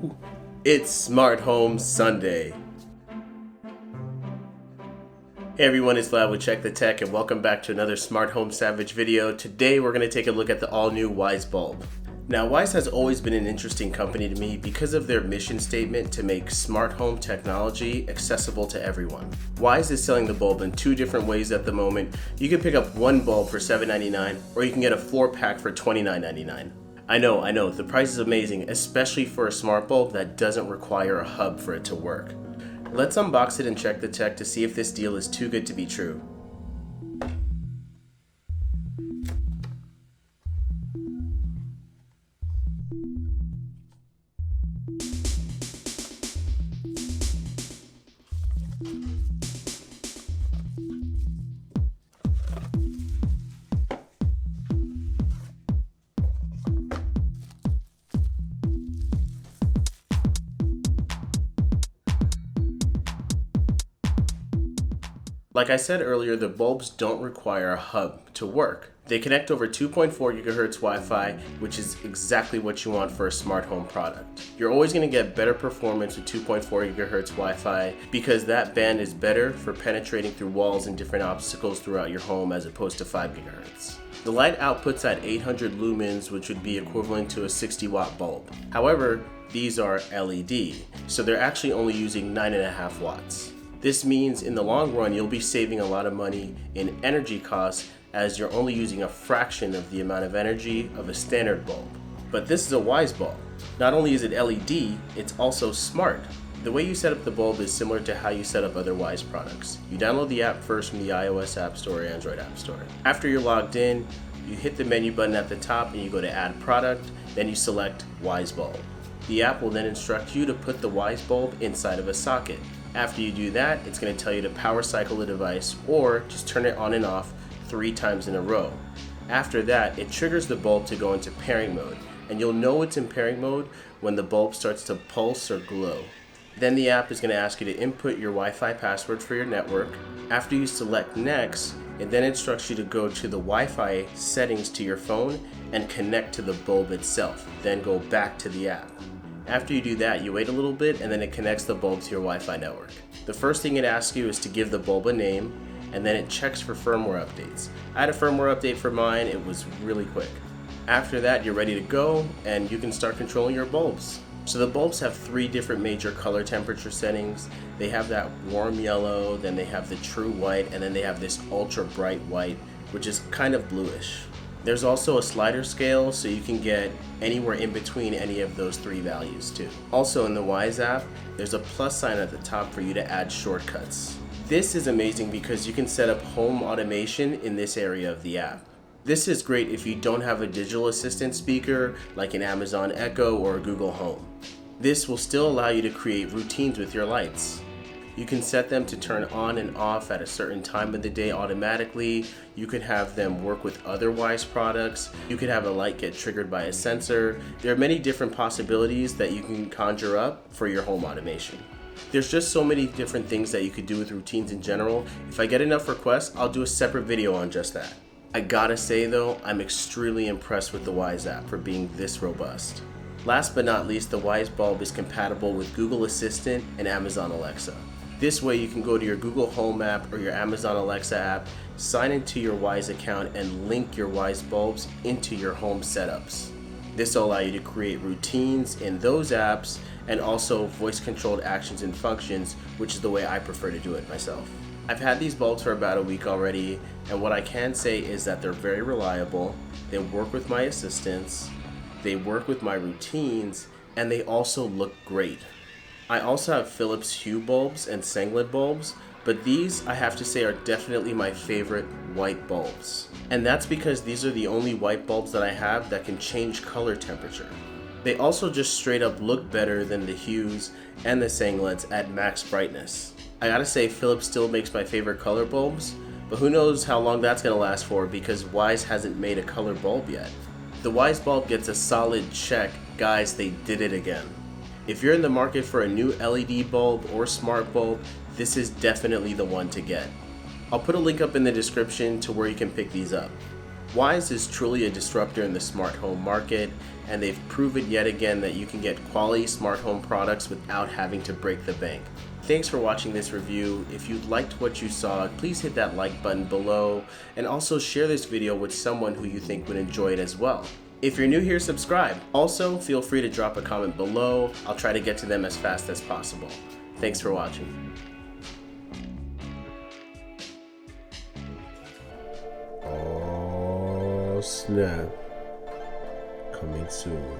Ooh, it's Smart Home Sunday. Hey everyone, it's Vlad with Check the Tech and welcome back to another Smart Home Savage video. Today we're going to take a look at the all-new Wyze Bulb. Now Wyze has always been an interesting company to me because of their mission statement to make smart home technology accessible to everyone. Wyze is selling the bulb in two different ways at the moment. You can pick up one bulb for $7.99 or you can get a 4-pack for $29.99. I know, the price is amazing, especially for a smart bulb that doesn't require a hub for it to work. Let's unbox it and check the tech to see if this deal is too good to be true. Like I said earlier, the bulbs don't require a hub to work. They connect over 2.4 GHz Wi-Fi, which is exactly what you want for a smart home product. You're always going to get better performance with 2.4 GHz Wi-Fi because that band is better for penetrating through walls and different obstacles throughout your home as opposed to 5 GHz. The light outputs at 800 lumens, which would be equivalent to a 60-watt bulb. However, these are LED, so they're actually only using 9.5 watts. This means in the long run, you'll be saving a lot of money in energy costs as you're only using a fraction of the amount of energy of a standard bulb. But this is a Wyze bulb. Not only is it LED, it's also smart. The way you set up the bulb is similar to how you set up other Wyze products. You download the app first from the iOS App Store or Android App Store. After you're logged in, you hit the menu button at the top and you go to Add Product, then you select Wyze Bulb. The app will then instruct you to put the Wyze bulb inside of a socket. After you do that, it's going to tell you to power cycle the device or just turn it on and off 3 times in a row. After that, it triggers the bulb to go into pairing mode, and you'll know it's in pairing mode when the bulb starts to pulse or glow. Then the app is going to ask you to input your Wi-Fi password for your network. After you select Next, it then instructs you to go to the Wi-Fi settings to your phone and connect to the bulb itself, then go back to the app. After you do that, you wait a little bit and then it connects the bulb to your Wi-Fi network. The first thing it asks you is to give the bulb a name, and then it checks for firmware updates. I had a firmware update for mine, it was really quick. After that, you're ready to go and you can start controlling your bulbs. So the bulbs have 3 different major color temperature settings. They have that warm yellow, then they have the true white, and then they have this ultra bright white, which is kind of bluish. There's also a slider scale, so you can get anywhere in between any of those 3 values too. Also in the Wyze app, there's a plus sign at the top for you to add shortcuts. This is amazing because you can set up home automation in this area of the app. This is great if you don't have a digital assistant speaker like an Amazon Echo or a Google Home. This will still allow you to create routines with your lights. You can set them to turn on and off at a certain time of the day automatically. You could have them work with other Wyze products. You could have a light get triggered by a sensor. There are many different possibilities that you can conjure up for your home automation. There's just so many different things that you could do with routines in general. If I get enough requests, I'll do a separate video on just that. I gotta say though, I'm extremely impressed with the Wyze app for being this robust. Last but not least, the Wyze Bulb is compatible with Google Assistant and Amazon Alexa. This way you can go to your Google Home app or your Amazon Alexa app, sign into your Wyze account and link your Wyze bulbs into your home setups. This will allow you to create routines in those apps and also voice controlled actions and functions, which is the way I prefer to do it myself. I've had these bulbs for about a week already, and what I can say is that they're very reliable. They work with my assistants, they work with my routines, and they also look great. I also have Philips Hue bulbs and Senglet bulbs, but these I have to say are definitely my favorite white bulbs. And that's because these are the only white bulbs that I have that can change color temperature. They also just straight up look better than the Hues and the Senglets at max brightness. I gotta say Philips still makes my favorite color bulbs, but who knows how long that's gonna last for because Wyze hasn't made a color bulb yet. The Wyze bulb gets a solid check. Guys, they did it again. If you're in the market for a new LED bulb or smart bulb, this is definitely the one to get. I'll put a link up in the description to where you can pick these up. Wyze is truly a disruptor in the smart home market, and they've proven yet again that you can get quality smart home products without having to break the bank. Thanks for watching this review. If you liked what you saw, please hit that like button below, and also share this video with someone who you think would enjoy it as well. If you're new here, subscribe. Also, feel free to drop a comment below. I'll try to get to them as fast as possible. Thanks for watching. Oh snap, coming soon.